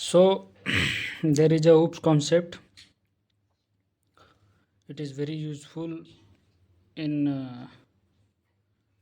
So there is a OOPS concept. It is very useful in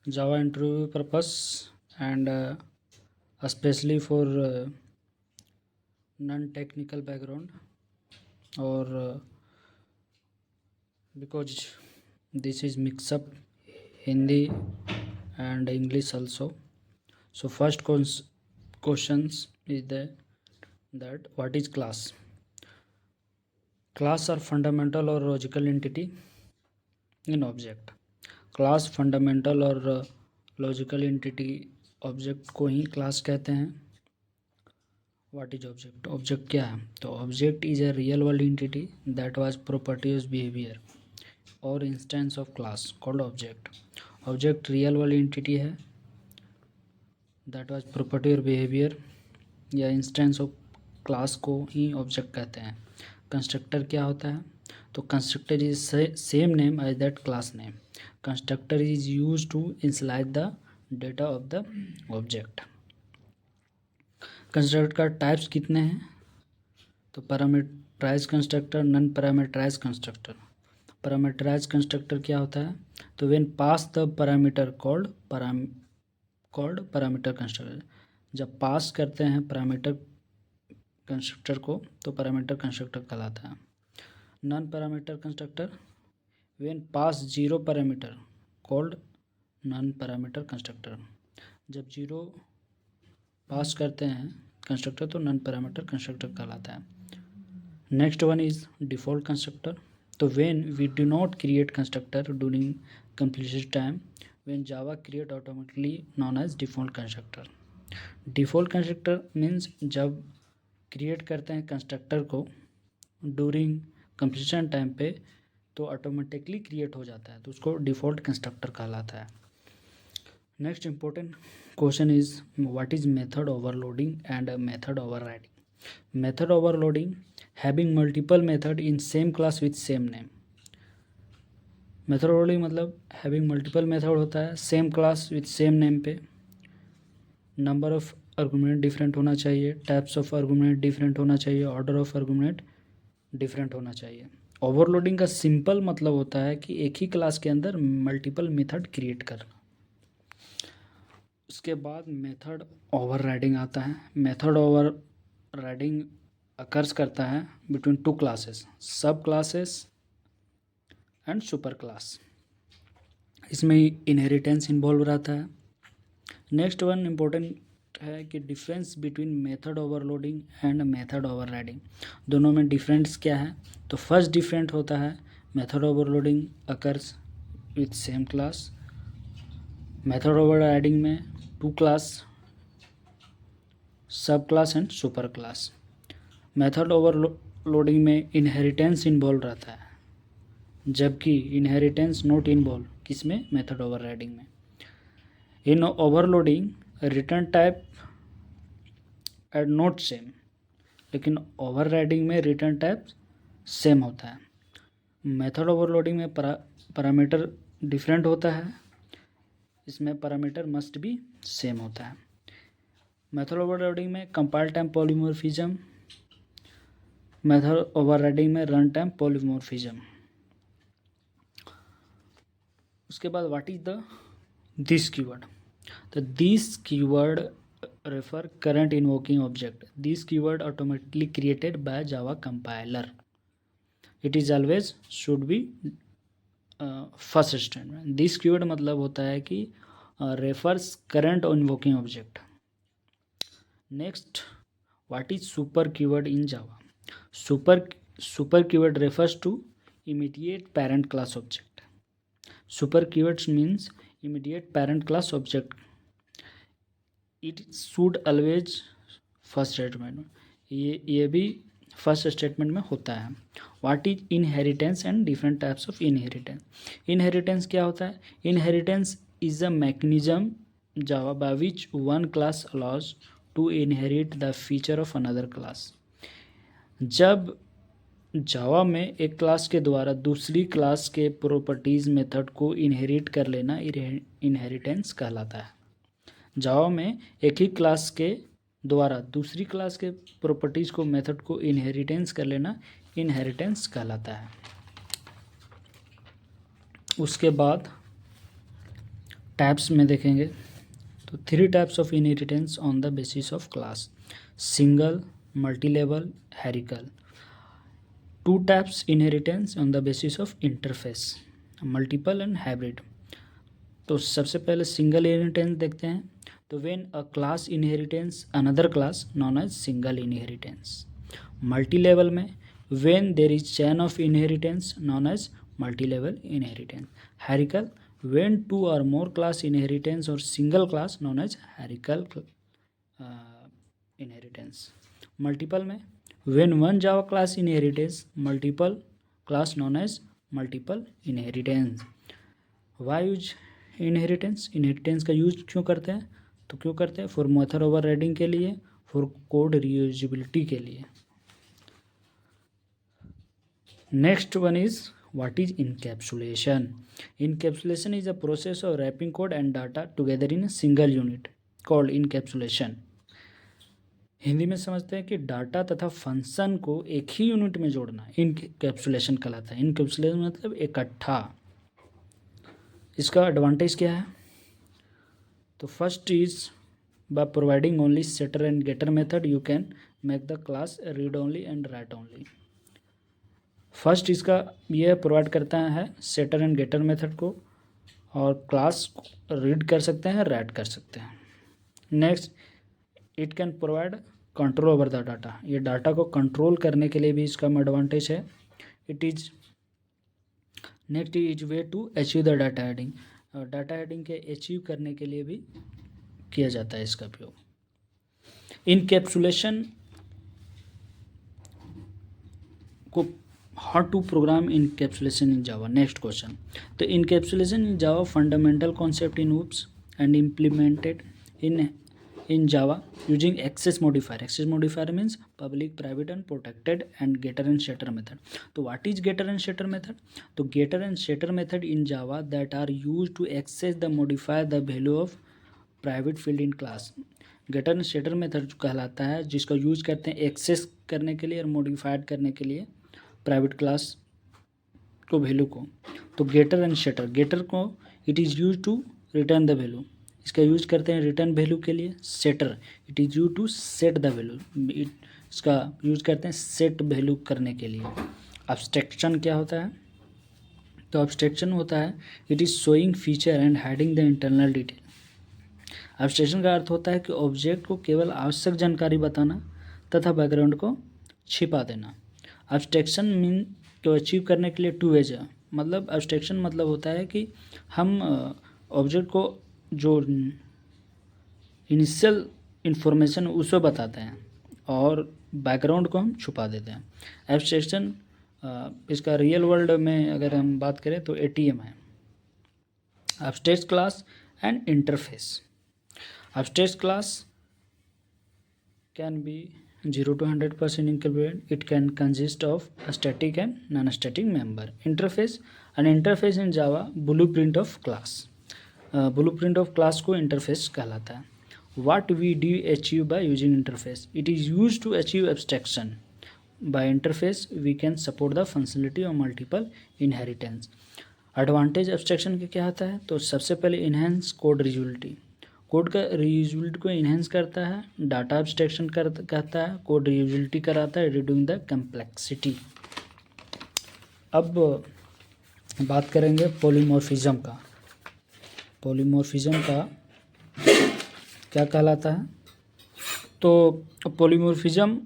Java interview purpose and especially for non-technical background or because this is mix up Hindi and English also. So first questions is that what is class? Class are fundamental or logical entity in object. Class fundamental और logical entity object को ही class कहते हैं. What is object? Object क्या है? तो object is a real world entity that was property of behaviour और instance of class called object. Object real world entity है that was property और behaviour या इंस्टेंस ऑफ क्लास को ही object कहते हैं. कंस्ट्रक्टर क्या होता है? तो constructor is same name as that class name. Constructor is use to initialize the data of the object. Constructor का टाइप्स कितने हैं? तो parameterize constructor, non parameterize constructor. Parameterize constructor क्या होता है? तो when pass the parameter called parameter constructor. जब pass करते हैं पैरामीटर कंस्ट्रक्टर को तो पैरामीटर कंस्ट्रक्टर कहलाता है. Non parameter constructor when pass zero parameter called non parameter constructor. जब जीरो पास करते हैं कंस्ट्रक्टर तो नॉन पैरामीटर कंस्ट्रक्टर कहलाता है. Next one is default constructor. तो when we do not create constructor during completion time when Java create automatically known as default constructor. Default constructor means जब create करते हैं constructor को during completion time पे तो automatically create हो जाता है तो उसको डिफ़ॉल्ट कंस्ट्रक्टर कहलाता है. Next important question is what is method overloading and method overriding. Method overloading having multiple method in same class with same name. Method overloading मतलब हैविंग मल्टीपल मेथड होता है same class with same name पे. Number of argument different होना चाहिए, types of argument different होना चाहिए, order of argument different होना चाहिए. ओवरलोडिंग का सिंपल मतलब होता है कि एक ही क्लास के अंदर मल्टीपल मेथड क्रिएट करना. उसके बाद मेथड ओवरराइडिंग आता है. मेथड ओवरराइडिंग अकर्स करता है बिटवीन टू क्लासेस, सब क्लासेस एंड सुपर क्लास. इसमें इनहेरिटेंस इन्वॉल्व रहता है. नेक्स्ट वन इम्पोर्टेंट है कि difference between method overloading and method overriding. दोनों में डिफरेंस क्या है? तो फर्स्ट डिफरेंट होता है method overloading occurs with same class. Method overriding में two class, sub class and super class. Method overloading में इनहेरिटेंस इन्वॉल्व रहता है जबकि इनहेरिटेंस नॉट इन्वॉल्व किसमें? मेथड ओवरराइडिंग में. In overloading return type and not same, लेकिन overriding में return type same होता है. मेथड ओवरलोडिंग में पैरामीटर डिफरेंट होता है, इसमें पैरामीटर मस्ट बी सेम होता है. मेथड ओवरलोडिंग में compile time polymorphism, method overriding में रन टाइम पॉलीमॉर्फिज्म. उसके बाद what is the this keyword. तो this keyword refer current invoking object. This keyword automatically created by Java compiler. It is always should be first statement. This keyword मतलब होता है कि refers current invoking object. Next, what is super keyword in Java? Super keyword refers to immediate parent class object. Super keywords means immediate parent class object. It should always first statement. ये भी first statement में होता है. What is inheritance and different types of inheritance. Inheritance क्या होता है? Inheritance is a mechanism Java by which one class allows to inherit the feature of another class. जब Java में एक क्लास के द्वारा दूसरी क्लास के प्रॉपर्टीज मेथड को इनहेरिट कर लेना इनहेरिटेंस कहलाता है. जावा में एक ही क्लास के द्वारा दूसरी क्लास के प्रॉपर्टीज़ को मेथड को इनहेरिटेंस कर लेना इनहेरिटेंस कहलाता है। उसके बाद टाइप्स में देखेंगे तो 3 types of inheritance on the basis of class, single, multi level, hierarchical. 2 types inheritance on the basis of interface, multiple and hybrid. तो सबसे पहले सिंगल इनहेरिटेंस देखते हैं। तो when a class inheritance another class known as single inheritance. Multi level में when there is chain of inheritance known as multi level inheritance. Hierarchical when 2 or more class inheritance or single class known as hierarchical inheritance. Multiple में when one Java class inheritance multiple class known as multiple inheritance. Why use inheritance? Inheritance का use क्यों करते हैं? तो क्यों करते हैं? For method overriding के लिए, फॉर कोड रीयूजेबिलिटी के लिए। Next one is what is encapsulation? Encapsulation is a process of wrapping code and data together in a single unit called encapsulation. Hindi में समझते हैं कि डाटा तथा फंक्शन को एक ही यूनिट में जोड़ना इनकैप्सुलेशन कहलाता है। इनकैप्सुलेशन मतलब इकट्ठा। इसका एडवांटेज क्या है? तो first is by providing only setter and getter method you can make the class read only and write only. First इसका ये प्रोवाइड करता है सेटर एंड गेटर मेथड को, और क्लास रीड कर सकते हैं, राइट कर सकते हैं। Next it can provide control over the data. ये डाटा को कंट्रोल करने के लिए भी इसका एडवांटेज है। It is next is way to achieve the data heading. Data heading के अचीव करने के लिए भी किया जाता है इसका उपयोग। इनकैप्सुलेशन को how to program encapsulation in Java. Next question. The encapsulation in Java fundamental concept in OOPS and implemented in Java using access modifier. Access modifier means public, private and protected and getter and setter method. So what is getter and setter method? So getter and setter method in Java that are used to access the modify the value of private field in class. Getter and setter method जो कहलाता है, जिसका use करते हैं access करने के लिए और मॉडिफाइड करने के लिए प्राइवेट क्लास को वैल्यू को। तो गेटर एंड सेटर, गेटर को it is use to return the value, इसका यूज करते हैं रिटर्न वैल्यू के लिए। Setter it is use to set the value, इसका यूज करते हैं सेट वैल्यू करने के लिए। अब्स्ट्रैक्शन क्या होता है? तो अब्स्ट्रैक्शन होता है it is showing feature and hiding the internal detail. Abstraction का अर्थ होता है कि ऑब्जेक्ट को केवल आवश्यक जानकारी बताना तथा बैकग्राउंड को छिपा देना। अब्स्ट्रैक्शन मीन को अचीव करने के लिए 2 वेज है। मतलब अब्स्ट्रैक्शन मतलब होता है कि हम ऑब्जेक्ट को जो इनिशियल इन्फॉर्मेशन उसको बताते हैं और बैकग्राउंड को हम छुपा देते हैं। एब्स्ट्रैक्शन इसका रियल वर्ल्ड में अगर हम बात करें तो ATM है, abstract class and interface. Abstract class can be 0 to 100% included. It can consist of a static and non-static member. Interface, an interface in Java blueprint of class. Blueprint of class को interface कहलाता है। What we do achieve by using interface? It is used to achieve abstraction. By interface we can support the functionality of multiple inheritance. Advantage abstraction के क्या आता है? तो सबसे पहले enhance code reusability. कोड का रीयूजेबिलिटी को इन्हेंस करता है। डाटा एब्स्ट्रैक्शन कहता है, कोड रीयूजेबिलिटी कराता है, रिड्यूसिंग द कम्प्लेक्सिटी। अब बात करेंगे पॉलीमॉर्फिज्म का। पॉलीमॉर्फिज्म का क्या कहलाता है? तो polymorphism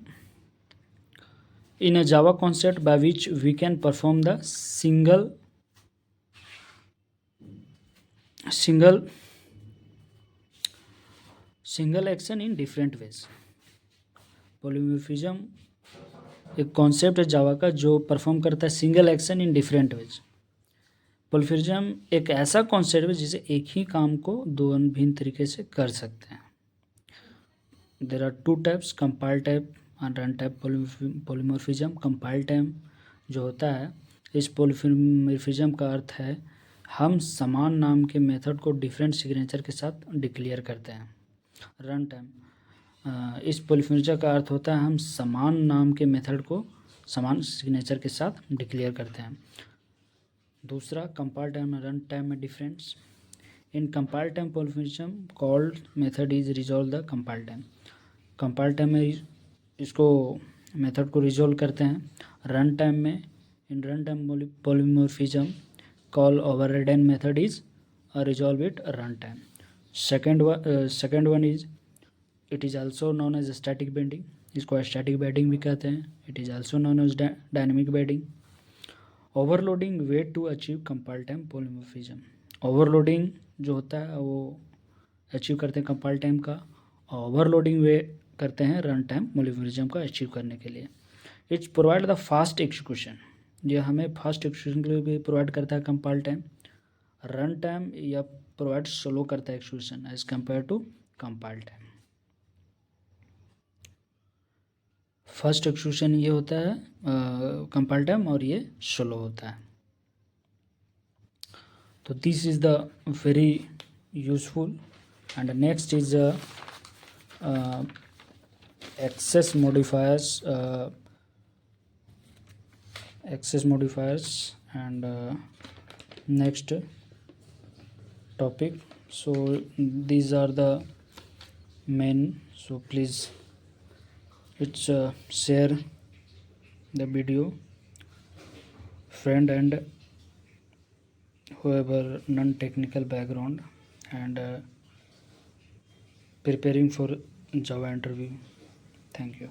in a Java concept by which we can perform the single action in different ways. Polymorphism एक कॉन्सेप्ट है जावा का जो परफॉर्म करता है single action in different ways. Polymorphism एक ऐसा कॉन्सेप्ट है जिसे एक ही काम को 2 भिन्न तरीके से कर सकते हैं। There are 2 types, compile type and run type polymorphism. Compile type जो होता है, इस पॉलीमॉर्फिज्म का अर्थ है हम समान नाम के मेथड को डिफरेंट सिग्नेचर के साथ डिक्लेयर करते हैं। रन टाइम इस पॉलीमॉर्फिज्म का अर्थ होता है हम समान नाम के मेथड को समान सिग्नेचर के साथ डिक्लेयर करते हैं। दूसरा, कंपाइल टाइम और रन टाइम में difference. In compile time polymorphism called method is resolve the compile time. Compile time में इसको मेथड को रिजॉल्व करते हैं। रन टाइम में in run time polymorphism call overridden method is resolve at run time. Second one is it is also known as static binding. इसको static binding भी कहते हैं। It is also known as dynamic binding. Overloading way to achieve compile time polymorphism. Overloading जो होता है वो achieve करते हैं कंपाइल टाइम का, ओवरलोडिंग वे करते हैं रन टाइम पॉलीमॉर्फिज्म का अचीव करने के लिए। It's provide the fast execution. ये हमें फास्ट एग्जीक्यूशन के लिए भी प्रोवाइड करता है कंपाइल टाइम। रन टाइम या प्रोवाइड स्लो करता है execution as compare to compile time. First execution ये होता है कंपाइल टाइम और ये स्लो होता है। तो this is the very useful. And next is access modifiers and next topic. So these are the main, so please share the video friend and whoever non-technical background and preparing for Java interview. Thank you.